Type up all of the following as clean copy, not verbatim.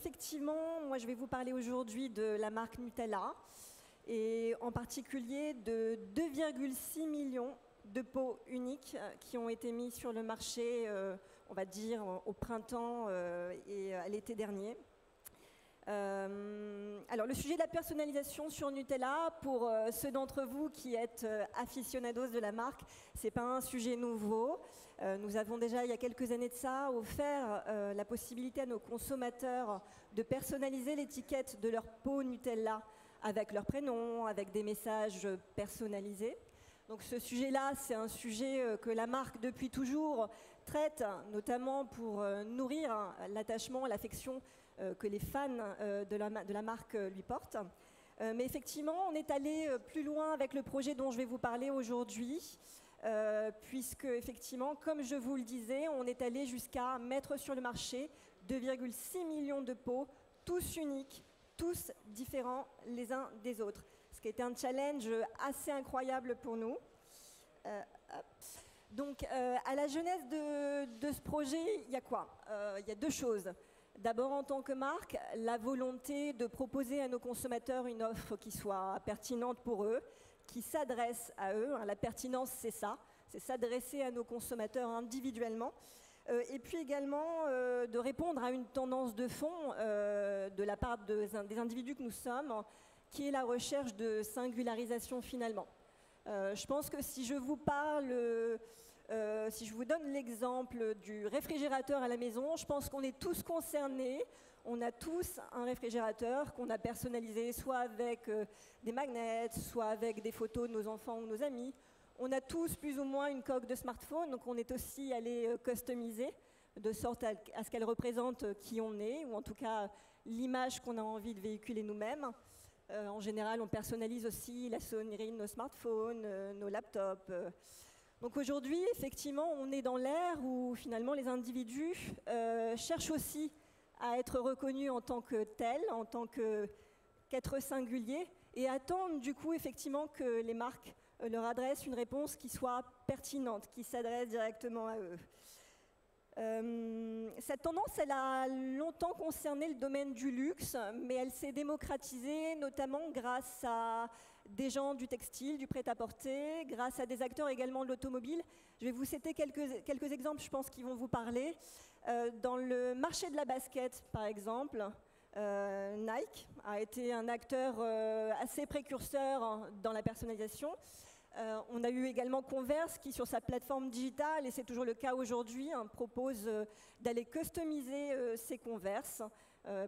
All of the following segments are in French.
effectivement, moi je vais vous parler aujourd'hui de la marque Nutella et en particulier de 2,6 millions de pots uniques qui ont été mis sur le marché, on va dire, au printemps et à l'été dernier. Alors le sujet de la personnalisation sur Nutella, pour ceux d'entre vous qui êtes aficionados de la marque, c'est pas un sujet nouveau. Nous avons déjà il y a quelques années de ça offert la possibilité à nos consommateurs de personnaliser l'étiquette de leur pot Nutella avec leur prénom, avec des messages personnalisés. Donc ce sujet-là, c'est un sujet que la marque depuis toujours traite, notamment pour nourrir l'attachement, l'affection que les fans de la marque lui portent. Mais effectivement, on est allé plus loin avec le projet dont je vais vous parler aujourd'hui, puisque effectivement, comme je vous le disais, on est allé jusqu'à mettre sur le marché 2,6 millions de pots, tous uniques, tous différents les uns des autres. Ce qui était un challenge assez incroyable pour nous. Donc, à la genèse de ce projet, il y a quoi? Il y a deux choses. D'abord, en tant que marque, la volonté de proposer à nos consommateurs une offre qui soit pertinente pour eux, qui s'adresse à eux. La pertinence, c'est ça, c'est s'adresser à nos consommateurs individuellement. Et puis également de répondre à une tendance de fond de la part des individus que nous sommes, qui est la recherche de singularisation finalement. Je pense que si je vous parle, si je vous donne l'exemple du réfrigérateur à la maison, je pense qu'on est tous concernés. On a tous un réfrigérateur qu'on a personnalisé, soit avec des magnets, soit avec des photos de nos enfants ou nos amis. On a tous plus ou moins une coque de smartphone, donc on est aussi allé customiser, de sorte à ce qu'elle représente qui on est, ou en tout cas l'image qu'on a envie de véhiculer nous-mêmes. En général, on personnalise aussi la sonnerie de nos smartphones, nos laptops. Donc aujourd'hui, effectivement, on est dans l'ère où finalement les individus cherchent aussi à être reconnus en tant que tels, en tant qu'êtres singuliers, et attendent du coup effectivement que les marques leur adressent une réponse qui soit pertinente, qui s'adresse directement à eux. Cette tendance, elle a longtemps concerné le domaine du luxe, mais elle s'est démocratisée notamment grâce à des gens du textile, du prêt-à-porter, grâce à des acteurs également de l'automobile. Je vais vous citer quelques exemples, je pense, qui vont vous parler. Dans le marché de la basket, par exemple, Nike a été un acteur assez précurseur dans la personnalisation. On a eu également Converse qui, sur sa plateforme digitale, et c'est toujours le cas aujourd'hui, propose d'aller customiser ses Converse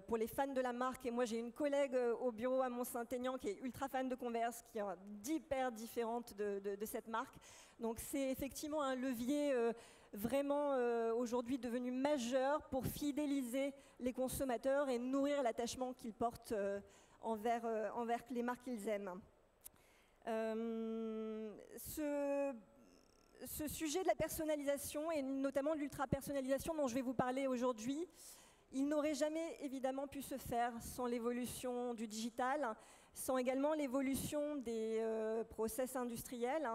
pour les fans de la marque. Et moi, j'ai une collègue au bureau à Mont-Saint-Aignan qui est ultra fan de Converse, qui est hyper différente de cette marque. Donc c'est effectivement un levier vraiment aujourd'hui devenu majeur pour fidéliser les consommateurs et nourrir l'attachement qu'ils portent envers les marques qu'ils aiment. Ce sujet de la personnalisation et notamment de l'ultra-personnalisation dont je vais vous parler aujourd'hui, il n'aurait jamais évidemment pu se faire sans l'évolution du digital, sans également l'évolution des process industriels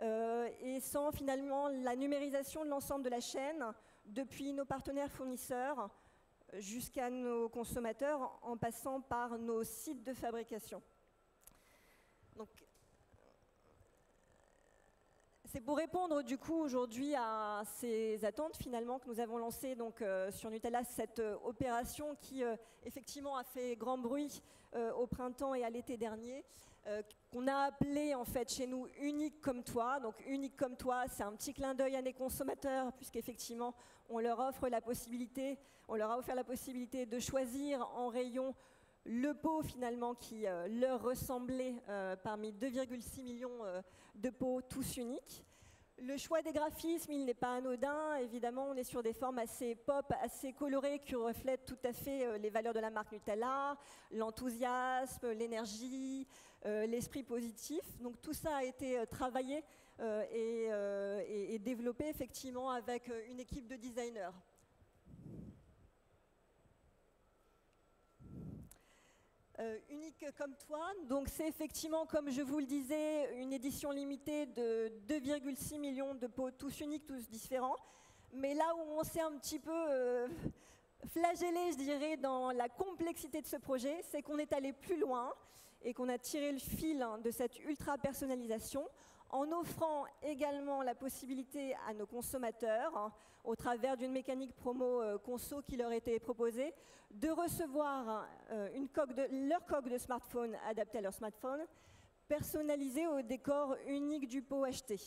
et sans finalement la numérisation de l'ensemble de la chaîne, depuis nos partenaires fournisseurs jusqu'à nos consommateurs, en passant par nos sites de fabrication. Donc, c'est pour répondre du coup aujourd'hui à ces attentes finalement que nous avons lancé donc sur Nutella cette opération qui effectivement a fait grand bruit au printemps et à l'été dernier, qu'on a appelé en fait chez nous Unique comme toi. Donc Unique comme toi, c'est un petit clin d'œil à nos consommateurs puisqu'effectivement on leur a offert la possibilité de choisir en rayon le pot finalement qui leur ressemblait parmi 2,6 millions de pots tous uniques. Le choix des graphismes, il n'est pas anodin. Évidemment, on est sur des formes assez pop, assez colorées qui reflètent tout à fait les valeurs de la marque Nutella, l'enthousiasme, l'énergie, l'esprit positif. Donc tout ça a été travaillé et développé effectivement avec une équipe de designers. Unique comme toi, donc c'est effectivement, comme je vous le disais, une édition limitée de 2,6 millions de pots, tous uniques, tous différents. Mais là où on s'est un petit peu flagellé, je dirais, dans la complexité de ce projet, c'est qu'on est allé plus loin et qu'on a tiré le fil de cette ultra-personnalisation en offrant également la possibilité à nos consommateurs, au travers d'une mécanique promo conso qui leur était proposée, de recevoir leur coque de smartphone adaptée à leur smartphone, personnalisée au décor unique du pot acheté.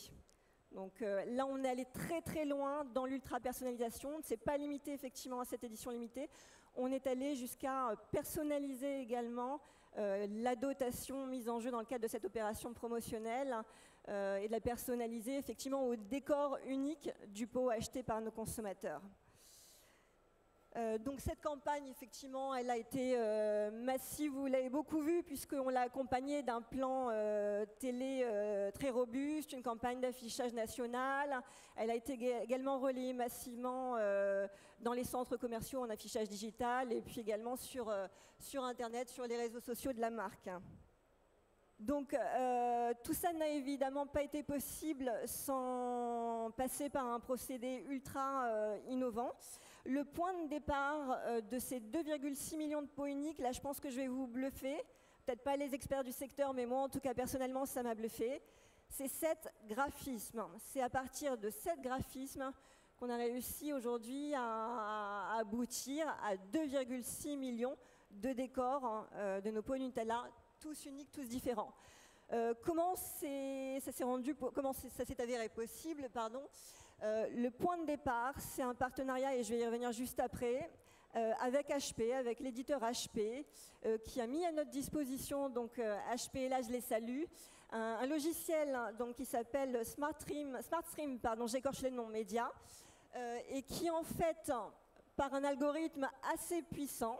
Donc là, on est allé très très loin dans l'ultra-personnalisation. Ce n'est pas limité effectivement à cette édition limitée. On est allé jusqu'à personnaliser également la dotation mise en jeu dans le cadre de cette opération promotionnelle et de la personnaliser effectivement au décor unique du pot acheté par nos consommateurs. Donc cette campagne, effectivement, elle a été massive, vous l'avez beaucoup vu, puisqu'on l'a accompagnée d'un plan télé très robuste, une campagne d'affichage national. Elle a été également relayée massivement dans les centres commerciaux en affichage digital et puis également sur Internet, sur les réseaux sociaux de la marque. Donc tout ça n'a évidemment pas été possible sans passer par un procédé ultra innovant. Le point de départ de ces 2,6 millions de pots uniques, là je pense que je vais vous bluffer, peut-être pas les experts du secteur, mais moi en tout cas personnellement ça m'a bluffé, c'est 7 graphismes. C'est à partir de 7 graphismes qu'on a réussi aujourd'hui à aboutir à 2,6 millions de décors de nos pots Nutella, tous uniques, tous différents. Comment ça s'est avéré possible, pardon. Le point de départ, c'est un partenariat, et je vais y revenir juste après, avec HP, avec l'éditeur HP, qui a mis à notre disposition, donc HP, là je les salue, un logiciel donc, qui s'appelle SmartStream, j'écorche les noms, Média, et qui en fait, par un algorithme assez puissant,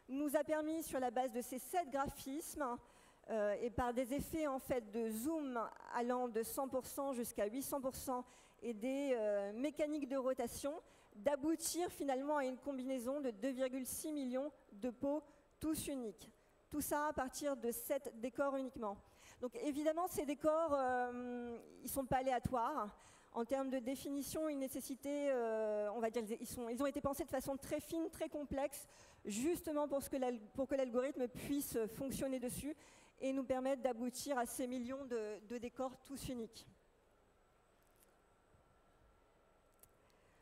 nous a permis, sur la base de ces 7 graphismes, et par des effets en fait de zoom allant de 100% jusqu'à 800% et des mécaniques de rotation, d'aboutir finalement à une combinaison de 2,6 millions de pots tous uniques. Tout ça à partir de 7 décors uniquement. Donc évidemment, ces décors, ils ne sont pas aléatoires. En termes de définition, ils nécessitaient, on va dire, ils ont été pensés de façon très fine, très complexe, justement pour que l'algorithme puisse fonctionner dessus et nous permettre d'aboutir à ces millions de décors tous uniques.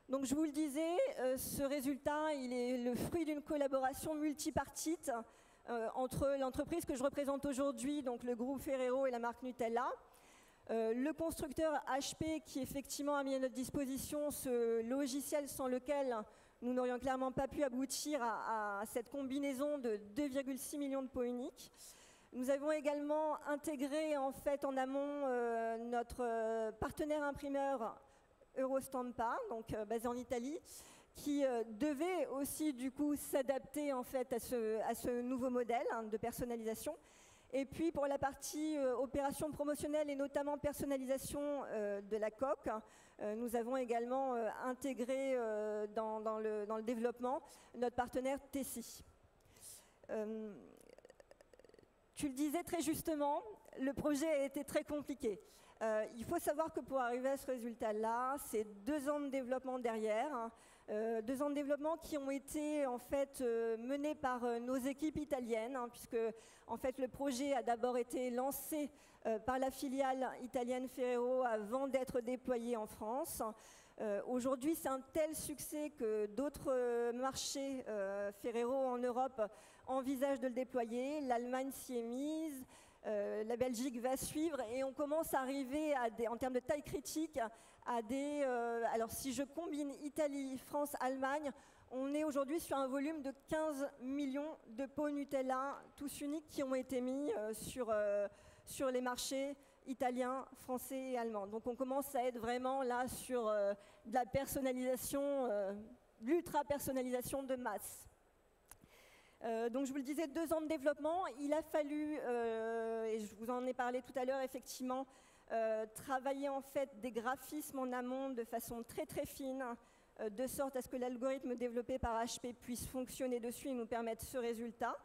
Donc je vous le disais, ce résultat, il est le fruit d'une collaboration multipartite entre l'entreprise que je représente aujourd'hui, donc le groupe Ferrero et la marque Nutella, le constructeur HP qui effectivement a mis à notre disposition ce logiciel sans lequel nous n'aurions clairement pas pu aboutir à cette combinaison de 2,6 millions de pots uniques. Nous avons également intégré en fait en amont notre partenaire imprimeur Eurostampa, donc basé en Italie, qui devait aussi du coup s'adapter en fait à ce nouveau modèle de personnalisation. Et puis pour la partie opération promotionnelle et notamment personnalisation de la coque, nous avons également intégré dans le développement notre partenaire Tessi. Tu le disais très justement, le projet a été très compliqué. Il faut savoir que pour arriver à ce résultat-là, c'est 2 ans de développement derrière, 2 ans de développement qui ont été en fait menés par nos équipes italiennes, puisque en fait le projet a d'abord été lancé par la filiale italienne Ferrero avant d'être déployé en France. Aujourd'hui, c'est un tel succès que d'autres marchés Ferrero en Europe envisagent de le déployer. L'Allemagne s'y est mise. La Belgique va suivre et on commence à arriver en termes de taille critique à des... alors si je combine Italie, France, Allemagne, on est aujourd'hui sur un volume de 15 millions de pots Nutella tous uniques qui ont été mis sur les marchés italiens, français et allemands. Donc on commence à être vraiment là sur de la personnalisation, l'ultra-personnalisation de masse. Donc je vous le disais, 2 ans de développement, il a fallu, et je vous en ai parlé tout à l'heure, effectivement, travailler en fait des graphismes en amont de façon très très fine, de sorte à ce que l'algorithme développé par HP puisse fonctionner dessus et nous permettre ce résultat.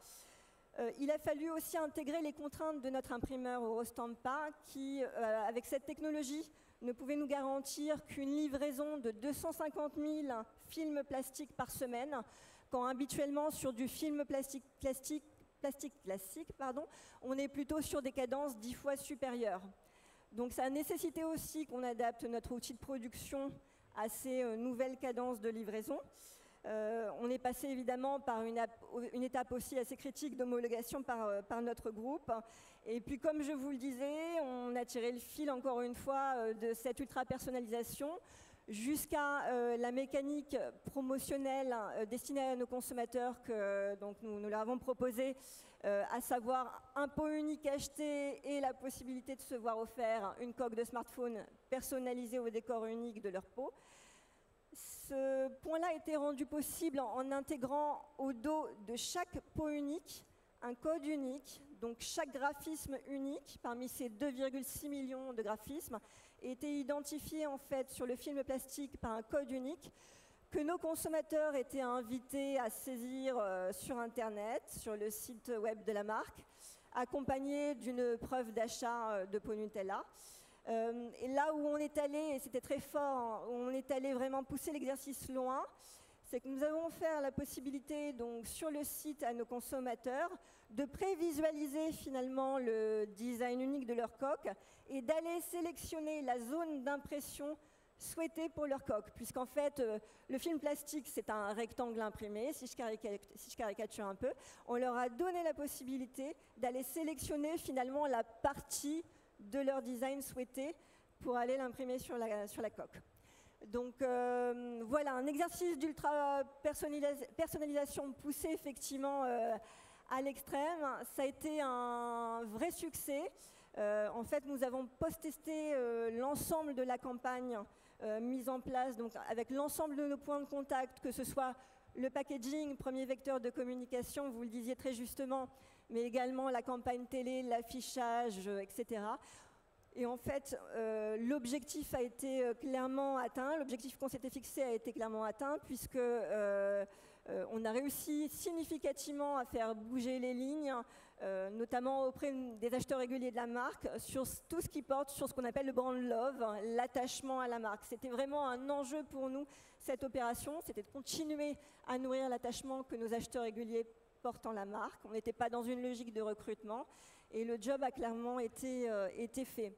Il a fallu aussi intégrer les contraintes de notre imprimeur Eurostampa qui, avec cette technologie, ne pouvait nous garantir qu'une livraison de 250 000 films plastiques par semaine, quand habituellement sur du film plastique classique, on est plutôt sur des cadences 10 fois supérieures. Donc ça a nécessité aussi qu'on adapte notre outil de production à ces nouvelles cadences de livraison. On est passé évidemment par une étape aussi assez critique d'homologation par notre groupe. Et puis comme je vous le disais, on a tiré le fil encore une fois de cette ultra-personnalisation jusqu'à la mécanique promotionnelle destinée à nos consommateurs que donc nous leur avons proposé, à savoir un pot unique acheté et la possibilité de se voir offert une coque de smartphone personnalisée au décor unique de leur pot. Ce point-là a été rendu possible en intégrant au dos de chaque pot unique un code unique, donc chaque graphisme unique parmi ces 2,6 millions de graphismes était identifié en fait sur le film plastique par un code unique que nos consommateurs étaient invités à saisir sur Internet, sur le site web de la marque, accompagné d'une preuve d'achat de pot Nutella. Et là où on est allé, et c'était très fort, où on est allé vraiment pousser l'exercice loin, c'est que nous avons offert la possibilité donc, sur le site à nos consommateurs de prévisualiser finalement le design unique de leur coque et d'aller sélectionner la zone d'impression souhaitée pour leur coque, puisqu'en fait, le film plastique, c'est un rectangle imprimé, si je caricature un peu. On leur a donné la possibilité d'aller sélectionner finalement la partie de leur design souhaité pour aller l'imprimer sur la coque. Donc voilà, un exercice d'ultra-personnalisation poussé effectivement à l'extrême. Ça a été un vrai succès. En fait, nous avons post-testé l'ensemble de la campagne mise en place donc, avec l'ensemble de nos points de contact, que ce soit le packaging, premier vecteur de communication, vous le disiez très justement, mais également la campagne télé, l'affichage, etc. Et en fait, l'objectif a été clairement atteint, l'objectif qu'on s'était fixé a été clairement atteint, puisque on a réussi significativement à faire bouger les lignes, notamment auprès des acheteurs réguliers de la marque, sur tout ce qui porte sur ce qu'on appelle le brand love, l'attachement à la marque. C'était vraiment un enjeu pour nous, cette opération, c'était de continuer à nourrir l'attachement que nos acheteurs réguliers portent en la marque. On n'était pas dans une logique de recrutement, et le job a clairement été fait.